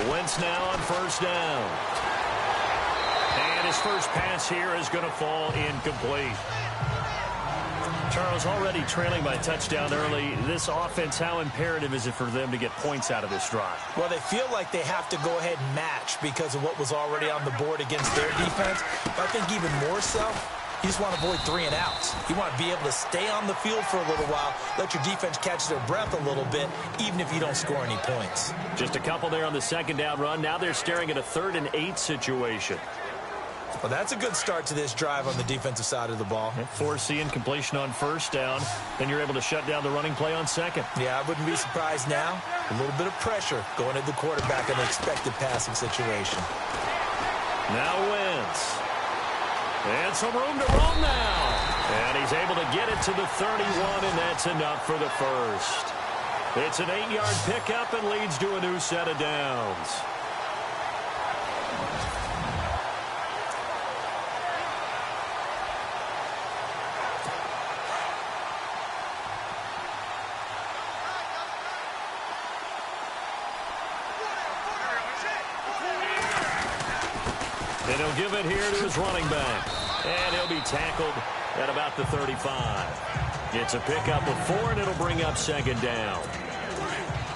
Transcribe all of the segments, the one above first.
Wentz now on first down. And his first pass here is going to fall incomplete. Charles, already trailing by a touchdown early. This offense, how imperative is it for them to get points out of this drive? Well, they feel like they have to go ahead and match because of what was already on the board against their defense. But I think even more so, you just want to avoid 3 and outs. You want to be able to stay on the field for a little while, let your defense catch their breath a little bit, even if you don't score any points. Just a couple there on the second down run. Now they're staring at a 3rd and 8 situation. Well, that's a good start to this drive on the defensive side of the ball. Forcing completion on first down. Then you're able to shut down the running play on second. Yeah, I wouldn't be surprised now. A little bit of pressure going at the quarterback in an expected passing situation. Now Wentz. And some room to roam now. And he's able to get it to the 31, and that's enough for the first. It's an 8-yard pickup and leads to a new set of downs. And he'll give it here to his running back. And he'll be tackled at about the 35. It's a pickup of 4, and it'll bring up second down.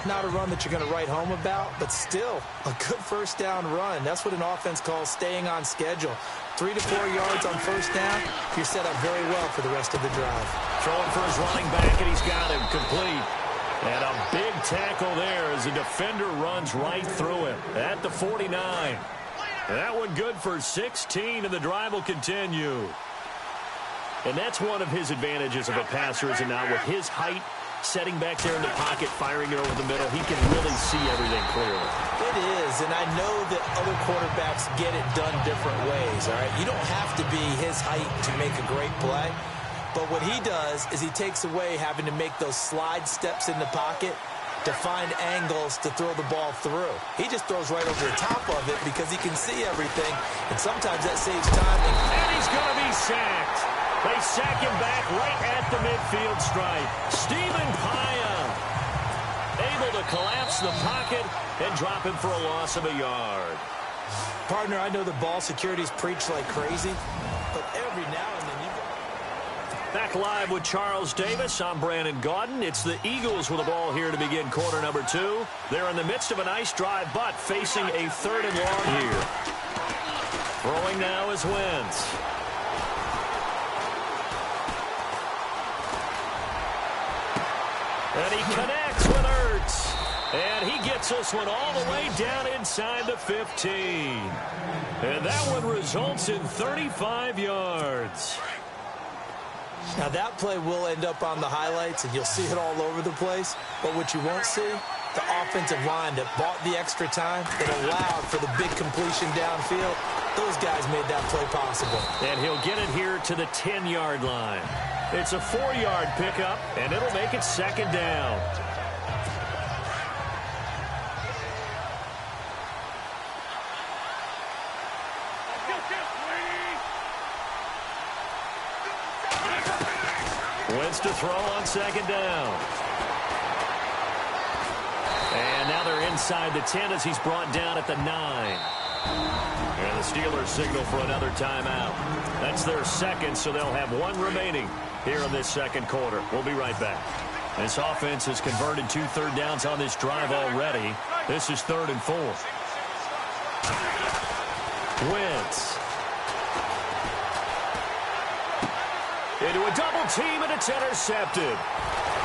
Not a run that you're going to write home about, but still a good first down run. That's what an offense calls staying on schedule. 3 to 4 yards on first down, you're set up very well for the rest of the drive. Throwing for his running back, and he's got him complete. And a big tackle there as the defender runs right through him at the 49. That one good for 16, and the drive will continue. And that's one of his advantages of a passer, is it not? With his height, setting back there in the pocket, firing it over the middle, he can really see everything clearly. It is, and I know that other quarterbacks get it done different ways, all right? You don't have to be his height to make a great play. But what he does is he takes away having to make those slide steps in the pocket to find angles to throw the ball through. He just throws right over the top of it because he can see everything, and sometimes that saves time. And he's going to be sacked. They sack him back right at the midfield stripe. Stephen Paya able to collapse the pocket and drop him for a loss of a yard. Partner, I know the ball security's preached like crazy, but every now and then Back live with Charles Davis. I'm Brandon Gaudin. It's the Eagles with the ball here to begin quarter number 2. They're in the midst of a nice drive, but facing a 3rd and long here. Throwing now is Wentz. And he connects with Ertz. And he gets this one all the way down inside the 15. And that one results in 35 yards. Now, that play will end up on the highlights, and you'll see it all over the place. But what you won't see, the offensive line that bought the extra time, that allowed for the big completion downfield, those guys made that play possible. And he'll get it here to the 10-yard line. It's a 4-yard pickup, and it'll make it second down. Wentz to throw on second down. And now they're inside the 10 as he's brought down at the 9. And the Steelers signal for another timeout. That's their second, so they'll have 1 remaining here in this second quarter. We'll be right back. This offense has converted 2 third downs on this drive already. This is 3rd and 4. Wentz. Into a double team, and it's intercepted.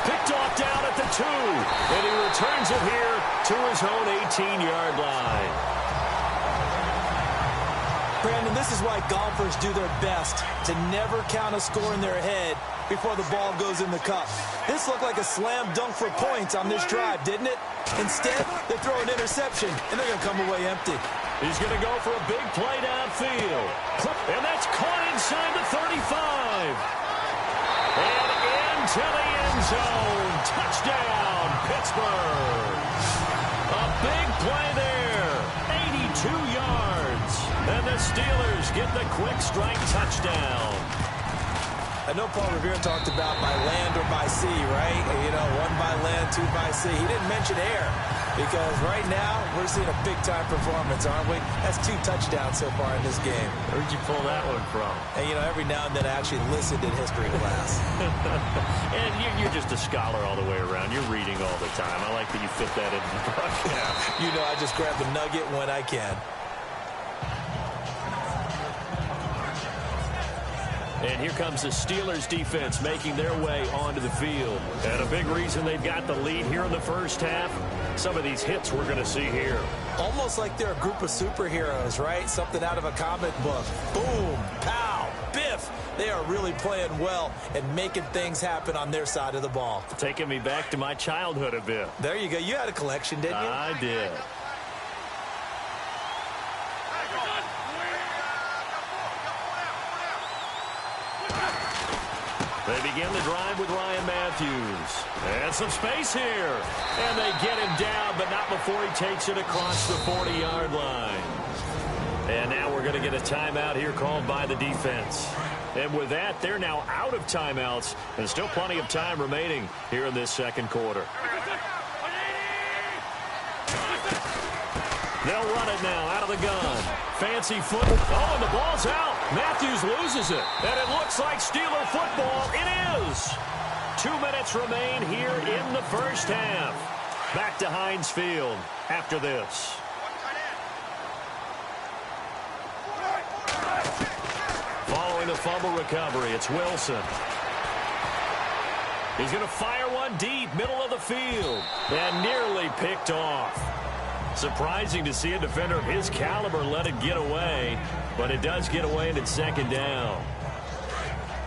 Picked off down at the 2. And he returns it here to his own 18-yard line. Brandon, this is why golfers do their best to never count a score in their head before the ball goes in the cup. This looked like a slam dunk for points on this drive, didn't it? Instead, they throw an interception, and they're going to come away empty. He's going to go for a big play downfield. And that's caught inside the 35. And into the end zone. Touchdown, Pittsburgh. A big play there. 82 yards. And the Steelers get the quick strike touchdown. I know Paul Revere talked about by land or by sea, right? You know, one by land, two by sea. He didn't mention air because right now we're seeing a big-time performance, aren't we? That's 2 touchdowns so far in this game. Where'd you pull that one from? And, you know, every now and then I actually listened in history class. And you're just a scholar all the way around. You're reading all the time. I like that you fit that into the broadcast. You know, I just grab the nugget when I can. And here comes the Steelers defense making their way onto the field. And a big reason they've got the lead here in the first half, some of these hits we're going to see here. Almost like they're a group of superheroes, right? Something out of a comic book. Boom, pow, biff. They are really playing well and making things happen on their side of the ball. Taking me back to my childhood a bit. There you go. You had a collection, didn't you? I did. They begin the drive with Ryan Matthews. And some space here. And they get him down, but not before he takes it across the 40-yard line. And now we're going to get a timeout here called by the defense. And with that, they're now out of timeouts. And still plenty of time remaining here in this second quarter. They'll run it now out of the gun. Fancy foot. Oh, and the ball's out. Matthews loses it. And it looks like Steeler football. It is. 2 minutes remain here in the first half. Back to Heinz Field after this. Following the fumble recovery, it's Wilson. He's going to fire one deep, middle of the field. And nearly picked off. Surprising to see a defender of his caliber let it get away, but it does get away and it's second down.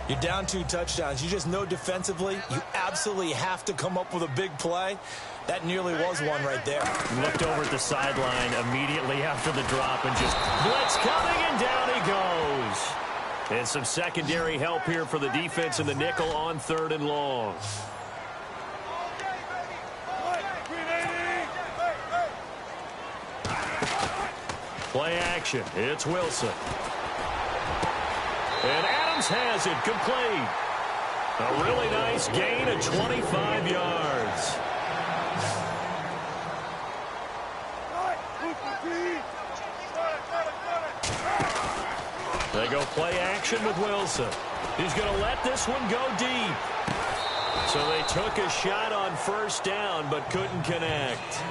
You're down 2 touchdowns. You just know defensively you absolutely have to come up with a big play. That nearly was one right there. Looked over at the sideline immediately after the drop and just blitz coming, and down he goes. And some secondary help here for the defense in the nickel on 3rd and long. Play action. It's Wilson. And Adams has it complete. A really nice gain of 25 yards. They go play action with Wilson. He's going to let this one go deep. So they took a shot on 1st down but couldn't connect.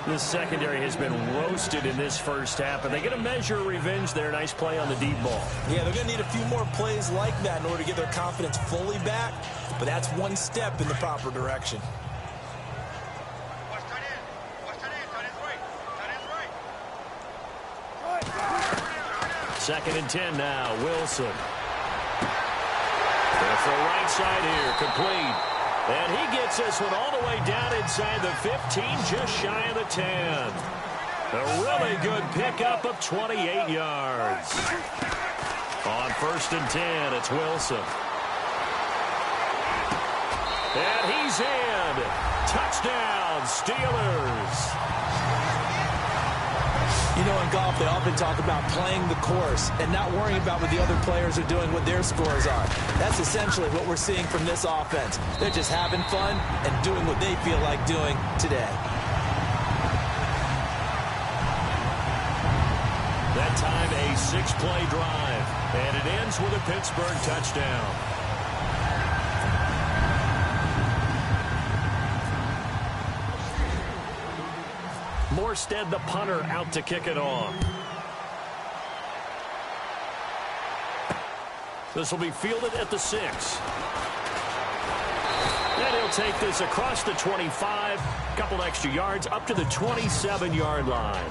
This secondary has been roasted in this first half, and they get a measure of revenge there. Nice play on the deep ball. Yeah, they're going to need a few more plays like that in order to get their confidence fully back, but that's one step in the proper direction. Second and 10 now, Wilson. That's the right side here, complete. And he gets this one all the way down inside the 15, just shy of the 10. A really good pickup of 28 yards. On 1st and 10, it's Wilson. And he's in. Touchdown, Steelers. You know, in golf, they often talk about playing the course and not worrying about what the other players are doing, what their scores are. That's essentially what we're seeing from this offense. They're just having fun and doing what they feel like doing today. That time, a 6-play drive, and it ends with a Pittsburgh touchdown. Morstead, the punter, out to kick it off. This will be fielded at the 6. And he'll take this across the 25, a couple extra yards, up to the 27-yard line.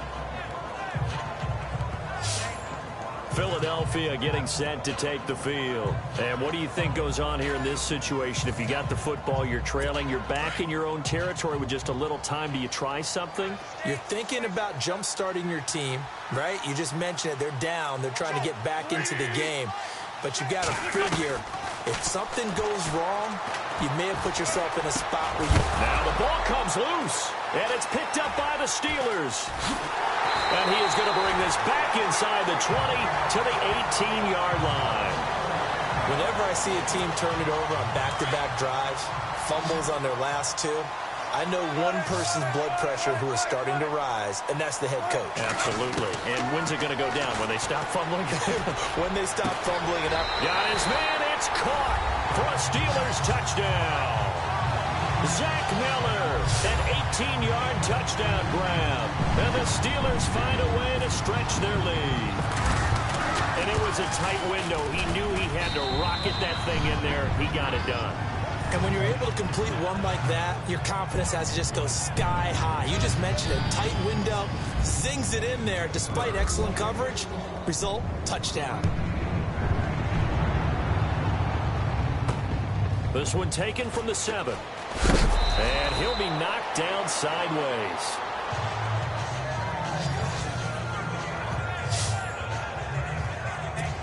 Philadelphia getting set to take the field. And what do you think goes on here in this situation? If you got the football, you're trailing, you're back in your own territory with just a little time. Do you try something? You're thinking about jump-starting your team, right? You just mentioned it. They're down. They're trying to get back into the game. But you got to figure, if something goes wrong, you may have put yourself in a spot where you... Now the ball comes loose, and it's picked up by the Steelers. And he is going to bring this back inside the 20 to the 18-yard line. Whenever I see a team turn it over on back-to-back drives, fumbles on their last two, I know one person's blood pressure who is starting to rise, and that's the head coach. Absolutely. And when's it going to go down? When they stop fumbling? When they stop fumbling it up. Got his man. It's caught for a Steelers touchdown. Zach Miller, an 18-yard touchdown grab. And the Steelers find a way to stretch their lead. And it was a tight window. He knew he had to rocket that thing in there. He got it done. And when you're able to complete one like that, your confidence has to just go sky high. You just mentioned it. Tight window, zings it in there despite excellent coverage. Result, touchdown. This one taken from the 7. And he'll be knocked down sideways.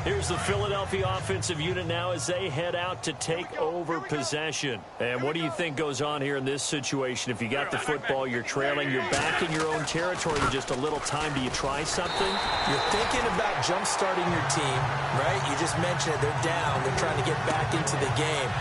Here's the Philadelphia offensive unit now as they head out to take over possession. And what do you think goes on here in this situation? If you got the football, you're trailing, you're back in your own territory with just a little time. Do you try something? You're thinking about jump-starting your team, right? You just mentioned it. They're down. They're trying to get back into the game.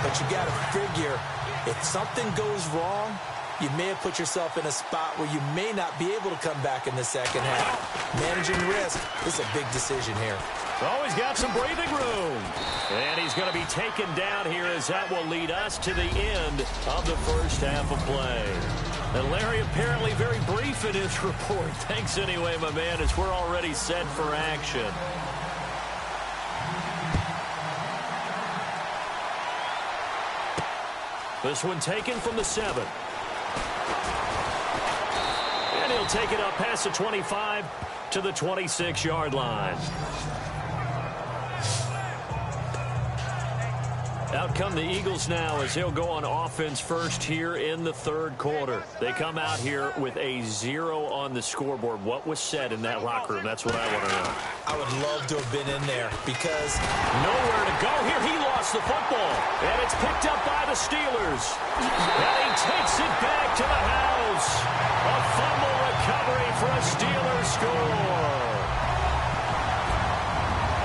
But you got to figure, if something goes wrong, you may have put yourself in a spot where you may not be able to come back in the second half. Managing risk is a big decision here. Oh, he's got some breathing room. And he's going to be taken down here as that will lead us to the end of the first half of play. And Larry apparently very brief in his report. Thanks anyway, my man, as we're already set for action. This one taken from the 7. And he'll take it up past the 25 to the 26-yard line. Out come the Eagles now as he'll go on offense first here in the third quarter. They come out here with a 0 on the scoreboard. What was said in that locker room? That's what I want to know. I would love to have been in there because nowhere to go here. He lost the football. And it's picked up by the Steelers. And he takes it back to the house. A fumble recovery for a Steelers score.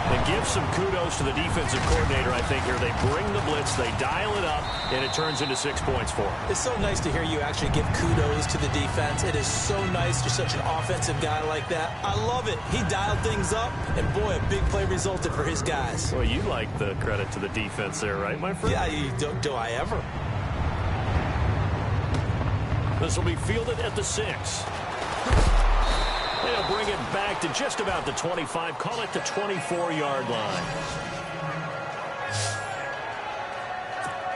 And give some kudos to the defensive coordinator, I think, here. They bring the blitz, they dial it up, and it turns into 6 points for them. It's so nice to hear you actually give kudos to the defense. It is so nice. You're such an offensive guy like that. I love it. He dialed things up, and boy, a big play resulted for his guys. Well, you like the credit to the defense there, right, my friend? Yeah, do I ever? This will be fielded at the 6. They'll bring it back to just about the 25. Call it the 24-yard line.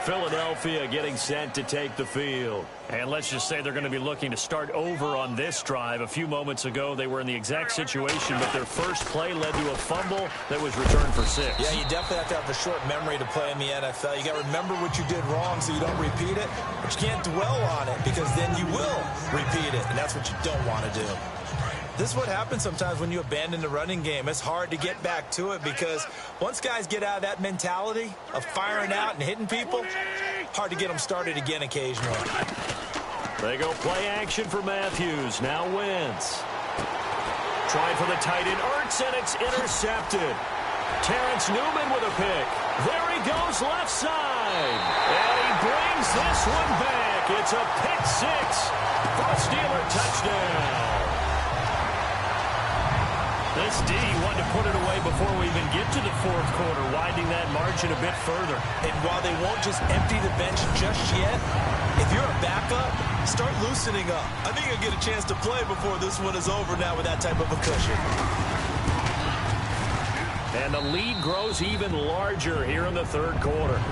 Philadelphia getting set to take the field. And let's just say they're going to be looking to start over on this drive. A few moments ago, they were in the exact situation, but their first play led to a fumble that was returned for 6. Yeah, you definitely have to have a short memory to play in the NFL. You got to remember what you did wrong so you don't repeat it, but you can't dwell on it because then you will repeat it, and that's what you don't want to do. This is what happens sometimes when you abandon the running game. It's hard to get back to it because once guys get out of that mentality of firing out and hitting people, hard to get them started again occasionally. They go play action for Matthews. Now Wentz. Tried for the tight end. Ertz, and it's intercepted. Terrence Newman with a pick. There he goes left side. And he brings this one back. It's a pick 6 for a Steeler touchdown. This D wanted to put it away before we even get to the fourth quarter, widening that margin a bit further. And while they won't just empty the bench just yet, if you're a backup, start loosening up. I think you'll get a chance to play before this one is over now with that type of a cushion. And the lead grows even larger here in the third quarter.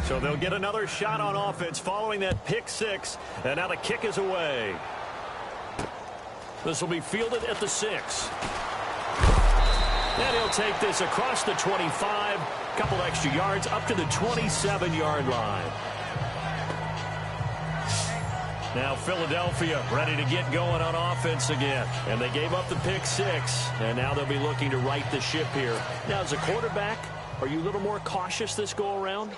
So they'll get another shot on offense following that pick 6. And now the kick is away. This will be fielded at the 6. And he'll take this across the 25. Couple extra yards up to the 27-yard line. Now Philadelphia ready to get going on offense again. And they gave up the pick 6. And now they'll be looking to right the ship here. Now as a quarterback, are you a little more cautious this go around?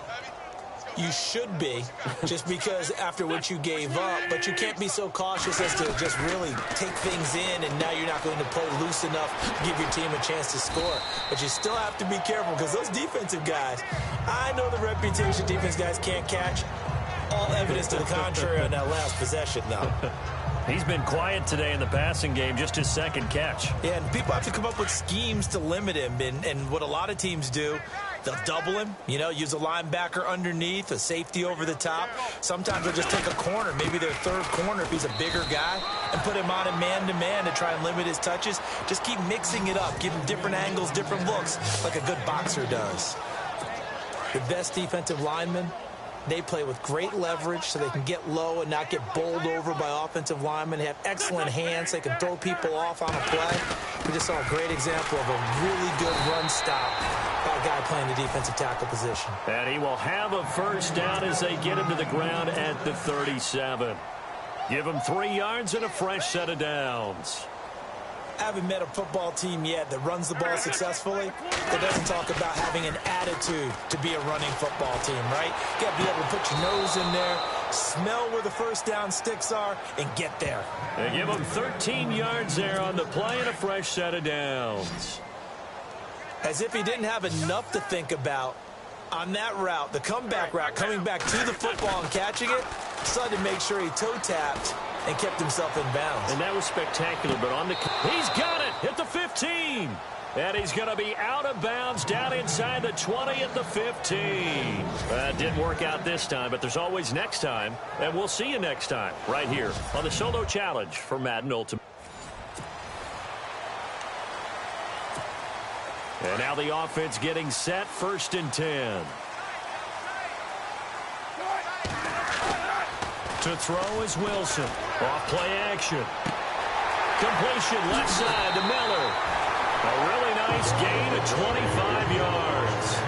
You should be, just because after what you gave up, but you can't be so cautious as to just really take things in, and now you're not going to play loose enough to give your team a chance to score. But you still have to be careful, because those defensive guys, I know the reputation defense guys can't catch. All evidence to the contrary on that last possession, though. He's been quiet today in the passing game, just his second catch. Yeah, and people have to come up with schemes to limit him, and what a lot of teams do, they'll double him, use a linebacker underneath, a safety over the top. Sometimes they'll just take a corner, maybe their third corner if he's a bigger guy, and put him on a man-to-man to try and limit his touches. Just keep mixing it up, give him different angles, different looks, like a good boxer does. The best defensive linemen, they play with great leverage so they can get low and not get bowled over by offensive linemen. They have excellent hands. They can throw people off on a play. We just saw a great example of a really good run stop by a guy playing the defensive tackle position. And he will have a first down as they get him to the ground at the 37. Give him 3 yards and a fresh set of downs. I haven't met a football team yet that runs the ball successfully that doesn't talk about having an attitude to be a running football team, right? You got to be able to put your nose in there, smell where the first down sticks are, and get there. They give him 13 yards there on the play and a fresh set of downs. As if he didn't have enough to think about on that route, the comeback route, coming back to the football and catching it, decided to make sure he toe-tapped and kept himself in bounds. And that was spectacular, but he's got it at the 15. And he's going to be out of bounds down inside the 20 at the 15. That didn't work out this time, but there's always next time. And we'll see you next time right here on the Solo Challenge for Madden Ultimate. And now the offense getting set, 1st and 10. To throw is Wilson. Off play action. Completion left side to Miller. A really nice gain of 25 yards.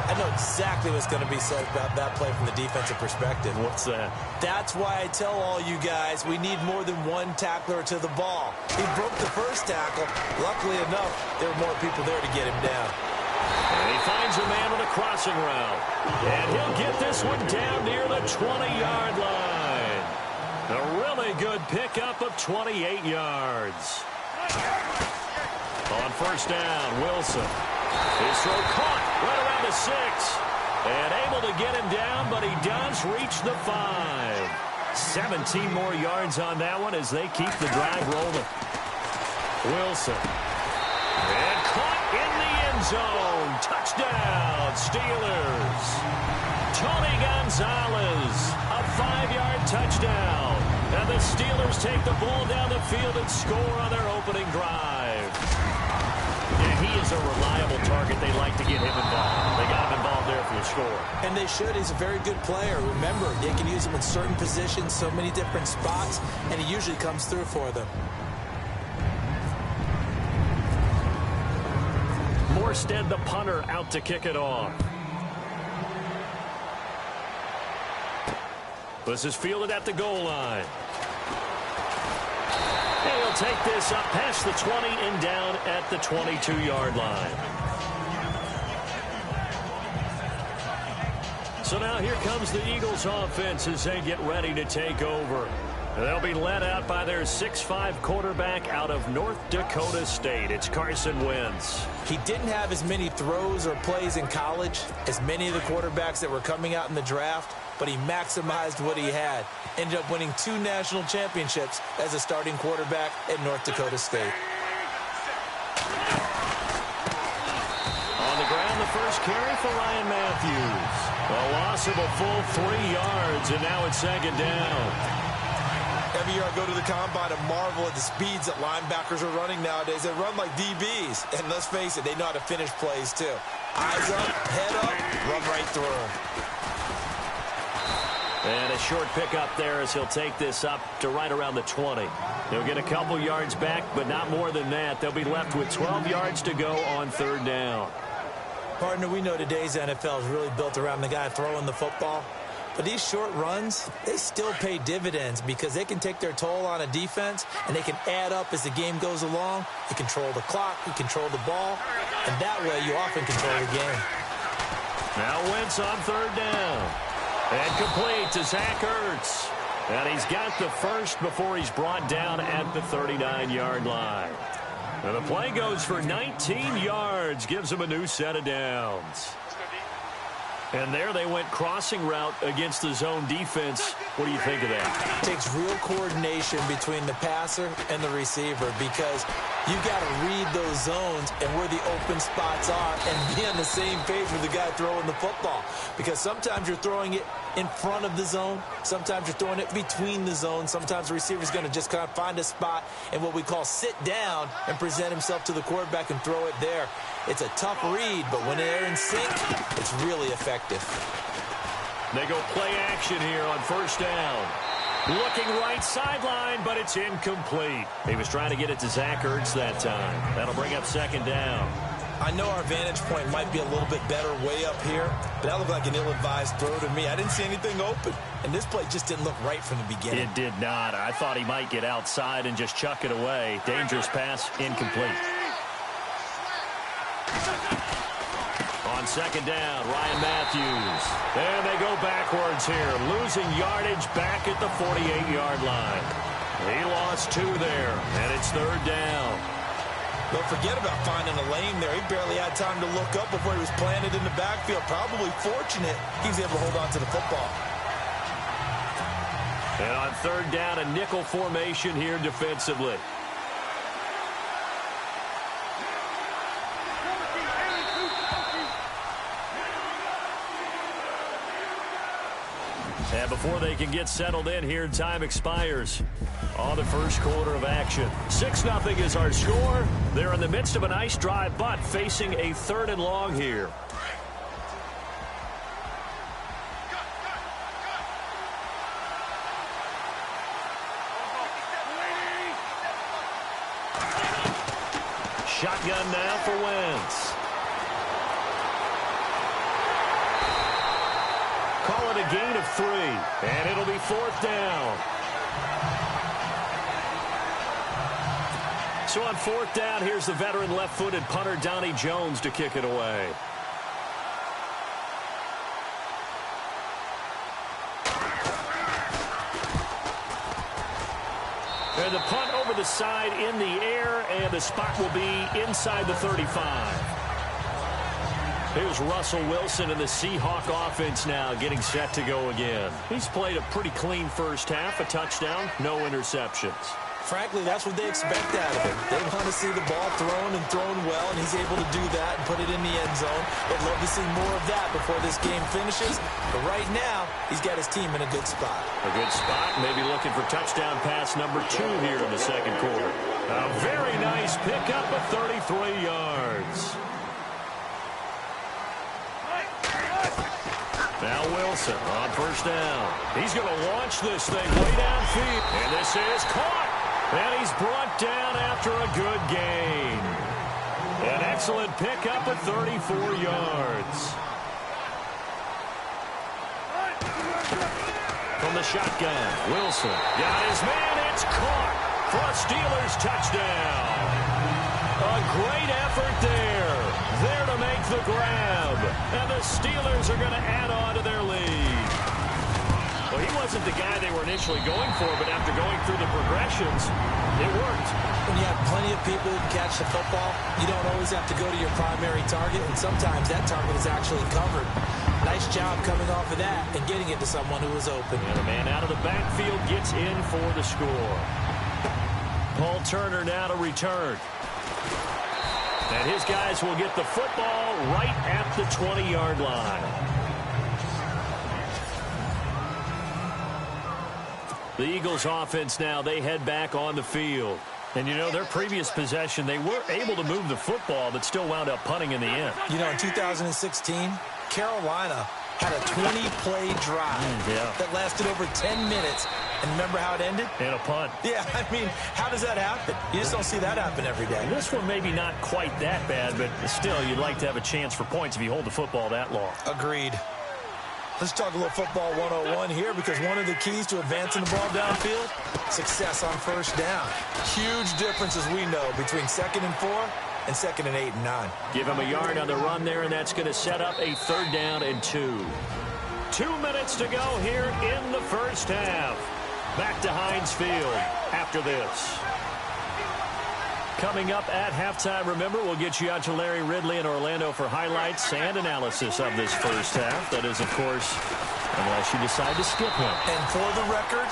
I know exactly what's going to be said about that play from the defensive perspective. What's that? That's why I tell all you guys we need more than one tackler to the ball. He broke the first tackle. Luckily enough, there were more people there to get him down. And he finds a man on a crossing route. And he'll get this one down near the 20-yard line. A really good pickup of 28 yards. On first down, Wilson. His throw caught right around the 6. And able to get him down, but he does reach the 5. 17 more yards on that one as they keep the drive rolling. Wilson. And caught in the end zone. Touchdown, Steelers. Tony Gonzalez, a 5-yard touchdown. And the Steelers take the ball down the field and score on their opening drive. Yeah, he is a reliable target. They like to get him involved. They got him involved there for the score. And they should. He's a very good player. Remember, they can use him in certain positions, so many different spots, and he usually comes through for them. Morstead, the punter, out to kick it off. This is fielded at the goal line. And he'll take this up past the 20 and down at the 22-yard line. So now here comes the Eagles offense as they get ready to take over. They'll be led out by their 6'5" quarterback out of North Dakota State. It's Carson Wentz. He didn't have as many throws or plays in college as many of the quarterbacks that were coming out in the draft, but he maximized what he had. Ended up winning 2 national championships as a starting quarterback at North Dakota State. On the ground, the first carry for Ryan Matthews. A loss of a full 3 yards, and now it's 2nd down. Every year I go to the combine and marvel at the speeds that linebackers are running nowadays. They run like DBs. And let's face it, they know how to finish plays too. Eyes up, head up, run right through them. And a short pickup there as he'll take this up to right around the 20. They'll get a couple yards back, but not more than that. They'll be left with 12 yards to go on 3rd down. Partner, we know today's NFL is really built around the guy throwing the football. But these short runs, they still pay dividends because they can take their toll on a defense and they can add up as the game goes along. You control the clock, you control the ball, and that way you often control the game. Now Wentz on third down. And complete to Zach Ertz. And he's got the first before he's brought down at the 39-yard line. And the play goes for 19 yards, gives him a new set of downs. And there they went crossing route against the zone defense. What do you think of that? It takes real coordination between the passer and the receiver because you've got to read those zones and where the open spots are and be on the same page with the guy throwing the football. Because sometimes you're throwing it in front of the zone. Sometimes you're throwing it between the zones. Sometimes the receiver's going to just kind of find a spot and what we call sit down and present himself to the quarterback and throw it there. It's a tough read, but when they're in sync, it's really effective. They go play action here on first down. Looking right sideline, but it's incomplete. He was trying to get it to Zach Ertz that time. That'll bring up second down. I know our vantage point might be a little bit better way up here, but that looked like an ill-advised throw to me. I didn't see anything open, and this play just didn't look right from the beginning. It did not. I thought he might get outside and just chuck it away. Dangerous pass, incomplete. On second down, Ryan Matthews. And they go backwards here, losing yardage back at the 48-yard line. He lost 2 there, and it's third down. Don't forget about finding a lane there. He barely had time to look up before he was planted in the backfield. Probably fortunate he was able to hold on to the football. And on third down, a nickel formation here defensively. And before they can get settled in here, time expires on the first quarter of action. 6-0 is our score. They're in the midst of a nice drive, but facing a 3rd and long here. Shotgun now for Wentz. Call it a gain of 3, and it'll be 4th down. So on 4th down, here's the veteran left-footed punter Donnie Jones to kick it away. And the punt over the side in the air, and the spot will be inside the 35. Here's Russell Wilson and the Seahawk offense now getting set to go again. He's played a pretty clean first half, a touchdown, no interceptions. Frankly, that's what they expect out of him. They want to see the ball thrown and thrown well, and he's able to do that and put it in the end zone. They'd love to see more of that before this game finishes. But right now, he's got his team in a good spot. A good spot, maybe looking for touchdown pass number 2 here in the second quarter. A very nice pickup of 33 yards. Now Wilson on first down. He's going to launch this thing way downfield. And this is caught. And he's brought down after a good gain. An excellent pickup of 34 yards. From the shotgun, Wilson got his man. It's caught for a Steelers touchdown. A great effort there. There to make the grab. And the Steelers are going to add on to their lead. Well, he wasn't the guy they were initially going for, but after going through the progressions, it worked. When you have plenty of people who catch the football, you don't always have to go to your primary target, and sometimes that target is actually covered. Nice job coming off of that and getting it to someone who was open. And the man out of the backfield gets in for the score. Paul Turner now to return. And his guys will get the football right at the 20-yard line. The Eagles offense now, they head back on the field. And, you know, their previous possession, they were able to move the football, but still wound up punting in the end. You know, in 2016, Carolina had a 20-play drive that lasted over 10 minutes. And remember how it ended? And a punt. Yeah, I mean, how does that happen? You just don't see that happen every day. This one maybe not quite that bad, but still, you'd like to have a chance for points if you hold the football that long. Agreed. Let's talk a little football 101 here, because one of the keys to advancing the ball downfield, success on first down. Huge difference, as we know, between 2nd and 4 and 2nd and 8 and 9. Give him a yard on the run there, and that's going to set up a 3rd down and 2. 2 minutes to go here in the first half. Back to Heinz Field after this. Coming up at halftime, remember, we'll get you out to Larry Ridley in Orlando for highlights and analysis of this first half. That is, of course, unless you decide to skip him. And for the record,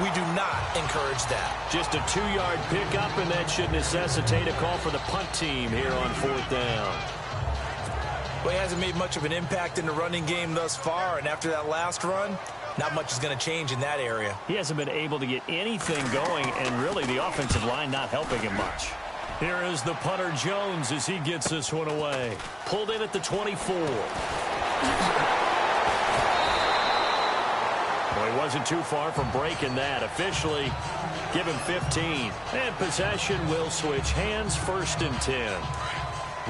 we do not encourage that. Just a 2-yard pickup, and that should necessitate a call for the punt team here on 4th down. Well, he hasn't made much of an impact in the running game thus far, and after that last run, not much is going to change in that area. He hasn't been able to get anything going, and really the offensive line not helping him much. Here is the punter Jones as he gets this one away. Pulled in at the 24. Well, he wasn't too far from breaking that. Officially, give him 15. And possession will switch hands, 1st and 10.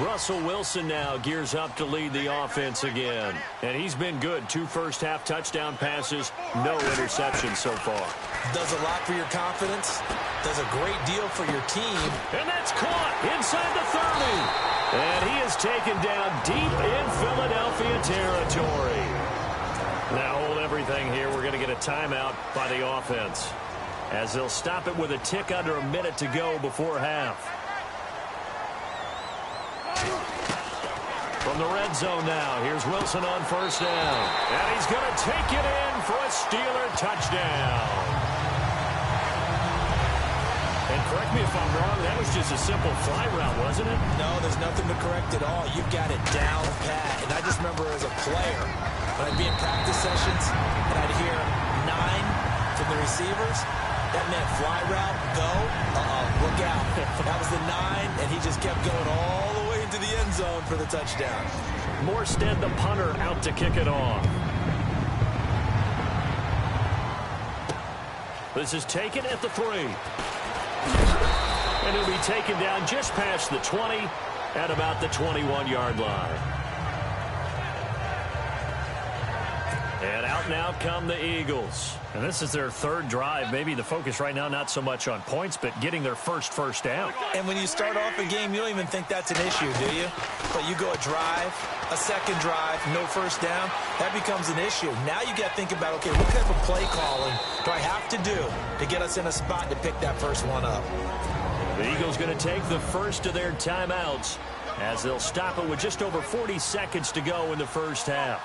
Russell Wilson now gears up to lead the offense again. And he's been good. 2 first-half touchdown passes, no interceptions so far. Does a lot for your confidence. Does a great deal for your team. And that's caught inside the 30. And he is taken down deep in Philadelphia territory. Now hold everything here. We're going to get a timeout by the offense, as they'll stop it with a tick under a minute to go before half. From the red zone now, here's Wilson on 1st down. And he's going to take it in for a Steeler touchdown. And correct me if I'm wrong, that was just a simple fly route, wasn't it? No, there's nothing to correct at all. You've got it down pat. And I just remember as a player, when I'd be in practice sessions and I'd hear 9 from the receivers, that meant fly route, go, look out. That was the 9, and he just kept going all the way into the end zone for the touchdown. Morstead, the punter, out to kick it off. This is taken at the 3. And it'll be taken down just past the 20 at about the 21-yard line. And out now come the Eagles. And this is their 3rd drive. Maybe the focus right now not so much on points, but getting their first down. And when you start off a game, you don't even think that's an issue, do you? But you go a drive, a 2nd drive, no 1st down, that becomes an issue. Now you got to think about, okay, what type of play calling do I have to do to get us in a spot to pick that first one up? The Eagles going to take the first of their timeouts as they'll stop it with just over 40 seconds to go in the first half.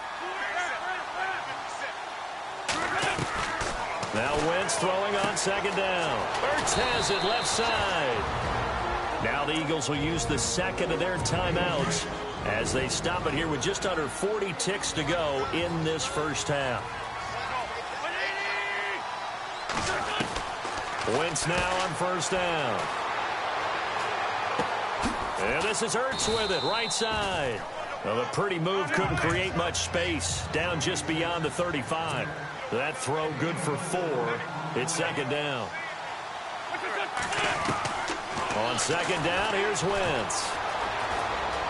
Now Wentz throwing on 2nd down. Ertz has it left side. Now the Eagles will use the 2nd of their timeouts as they stop it here with just under 40 ticks to go in this first half. Wentz now on 1st down. And this is Ertz with it, right side. Well, the pretty move couldn't create much space. Down just beyond the 35. That throw good for 4. It's 2nd down. On 2nd down, here's Wentz.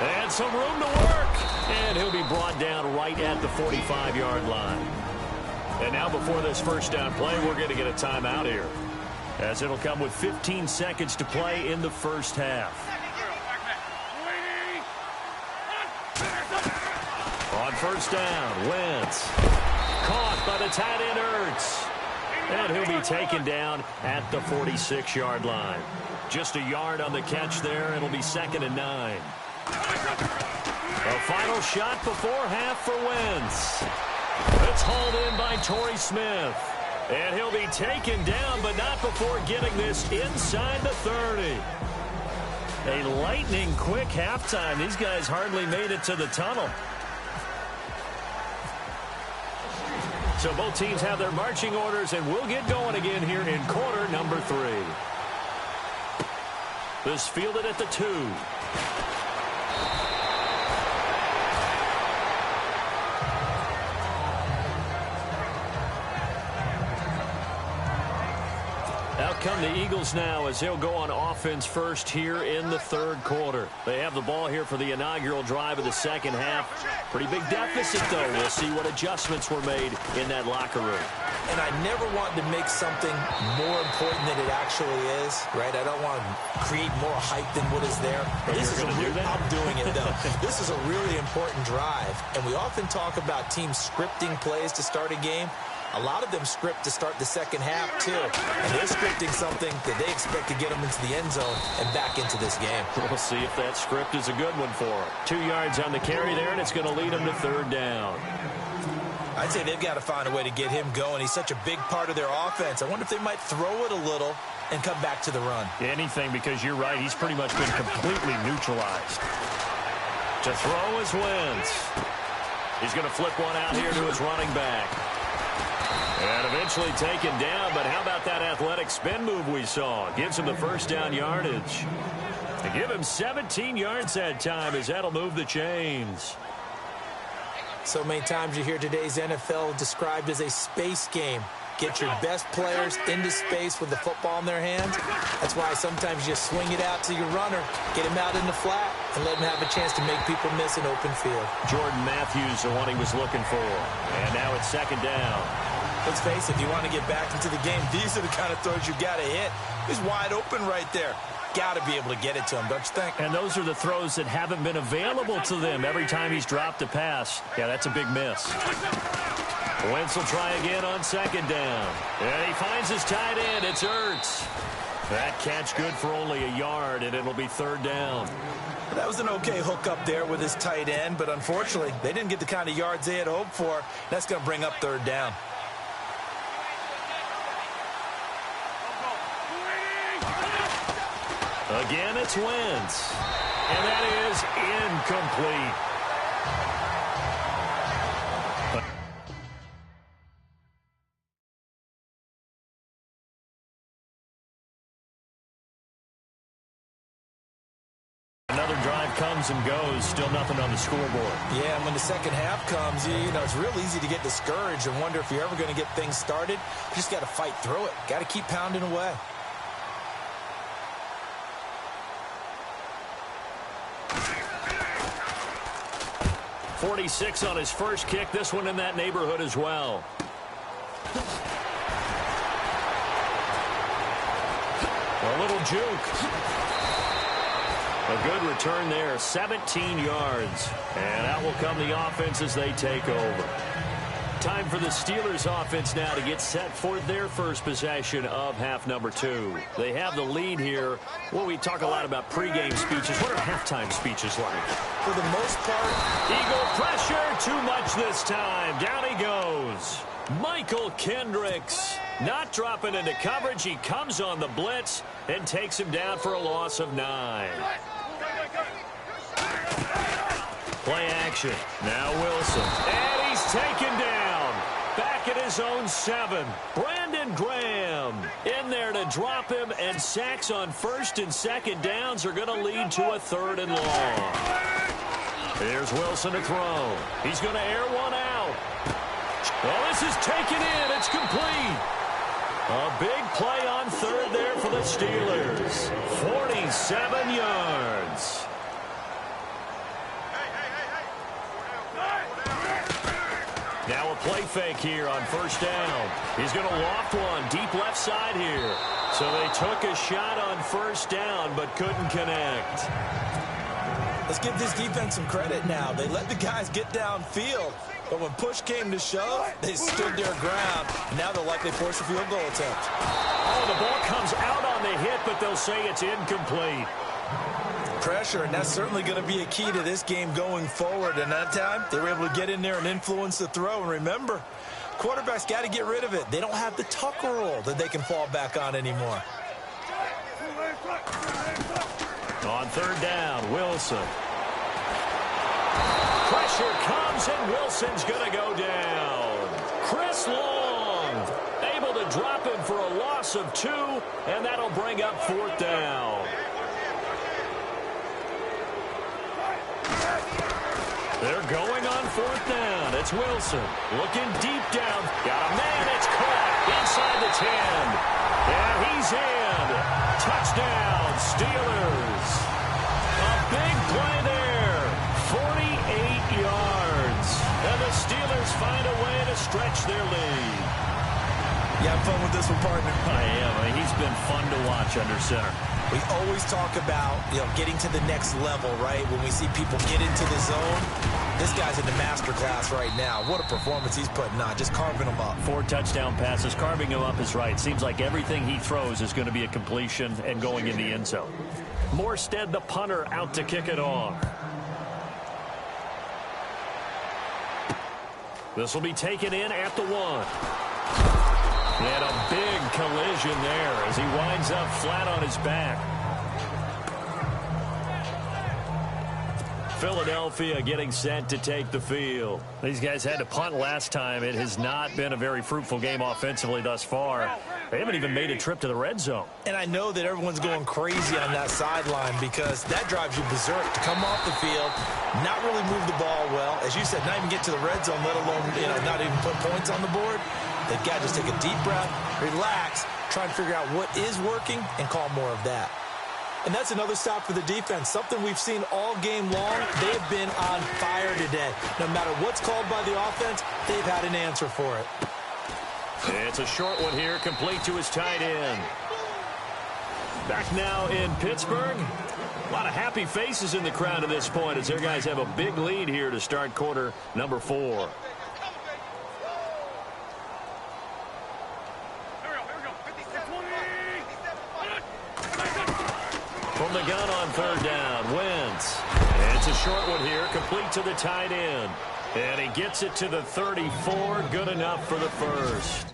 And some room to work. And he'll be brought down right at the 45-yard line. And now before this first down play, we're going to get a timeout here, as it'll come with 15 seconds to play in the first half. On 1st down, Wentz. Caught by the tight end Ertz. And he'll be taken down at the 46-yard line. Just a yard on the catch there. It'll be 2nd and 9. A final shot before half for Wentz. It's hauled in by Torrey Smith. And he'll be taken down, but not before getting this inside the 30. A lightning quick halftime. These guys hardly made it to the tunnel. So both teams have their marching orders, and we'll get going again here in quarter number 3. This fielded at the 2. Out come the Eagles now as they'll go on offense first here in the third quarter. They have the ball here for the inaugural drive of the second half. Pretty big deficit, though. We'll see what adjustments were made in that locker room. And I never want to make something more important than it actually is, right? I don't want to create more hype than what is there. I'm doing it, though. This is a really important drive, and we often talk about teams scripting plays to start a game. A lot of them script to start the second half, too. And they're scripting something that they expect to get them into the end zone and back into this game. We'll see if that script is a good one for them. 2 yards on the carry there, and it's going to lead them to third down. I'd say they've got to find a way to get him going. He's such a big part of their offense. I wonder if they might throw it a little and come back to the run. Anything, because you're right. He's pretty much been completely neutralized. To throw is Wentz. He's going to flip one out here to his running back. And eventually taken down, but how about that athletic spin move we saw? Gives him the first down yardage. To give him 17 yards that time as that'll move the chains. So many times you hear today's NFL described as a space game. Get your best players into space with the football in their hands. That's why sometimes you swing it out to your runner, get him out in the flat, and let him have a chance to make people miss an open field. Jordan Matthews, the one he was looking for. And now it's second down. Let's face it, if you want to get back into the game, these are the kind of throws you got to hit. He's wide open right there. Got to be able to get it to him, don't you think? And those are the throws that haven't been available to them every time he's dropped a pass. Yeah, that's a big miss. Wentz will try again on second down. And he finds his tight end. It's Ertz. That catch good for only a yard, and it'll be third down. That was an okay hook up there with his tight end, but unfortunately, they didn't get the kind of yards they had hoped for. That's going to bring up third down. Again, it's Wentz. And that is incomplete. Another drive comes and goes. Still nothing on the scoreboard. Yeah, and when the second half comes, you know, it's real easy to get discouraged and wonder if you're ever going to get things started. You just got to fight through it. Got to keep pounding away. .46 on his first kick. This one in that neighborhood as well. A little juke. A good return there. 17 yards. And out will come the offense as they take over. Time for the Steelers offense now to get set for their first possession of half number 2. They have the lead here. Well, we talk a lot about pregame speeches. What are halftime speeches like? For the most part, Eagle pressure. Too much this time. Down he goes. Michael Kendricks not dropping into coverage. He comes on the blitz and takes him down for a loss of 9. Play action. Now Wilson. And he's taken down. Back at his own 7. Brandon Graham in there to drop him, and sacks on first and second downs are going to lead to a third and long. Here's Wilson to throw. He's going to air one out. Well, this is taken in. It's complete. A big play on third there for the Steelers. 47 yards. Now a play fake here on first down. He's going to loft one deep left side here. So they took a shot on first down but couldn't connect. Let's give this defense some credit now. They let the guys get downfield. But when push came to shove, they stood their ground. Now they'll likely force a field goal attempt. Oh, the ball comes out on the hit, but they'll say it's incomplete. Pressure, and that's certainly going to be a key to this game going forward. And that time, they were able to get in there and influence the throw. And remember, quarterbacks got to get rid of it. They don't have the tuck rule that they can fall back on anymore. On third down, Wilson. Pressure comes, and Wilson's going to go down. Chris Long able to drop him for a loss of 2, and that'll bring up fourth down. They're going on fourth down. It's Wilson looking deep down. Got a man. It's caught inside the 10. And he's in. find a way to stretch their lead. You have fun with this one, partner? I am. He's been fun to watch under center. We always talk about, getting to the next level, right? When we see people get into the zone, this guy's in the master class right now. What a performance he's putting on, just carving them up. 4 touchdown passes. Carving him up is right. Seems like everything he throws is going to be a completion and going in the end zone. Morstead, the punter, out to kick it off. This will be taken in at the 1. And a big collision there as he winds up flat on his back. Philadelphia getting set to take the field. These guys had to punt last time. It has not been a very fruitful game offensively thus far. They haven't even made a trip to the red zone. And I know that everyone's going crazy on that sideline because that drives you berserk to come off the field, not really move the ball well. As you said, not even get to the red zone, let alone, not even put points on the board. They've got to just take a deep breath, relax, try and figure out what is working and call more of that. And that's another stop for the defense, something we've seen all game long. They have been on fire today. No matter what's called by the offense, they've had an answer for it. It's a short one here, complete to his tight end. Back now in Pittsburgh. A lot of happy faces in the crowd at this point as their guys have a big lead here to start quarter number 4. From the gun on 3rd down, Wentz. It's a short one here, complete to the tight end. And he gets it to the 34, good enough for the first.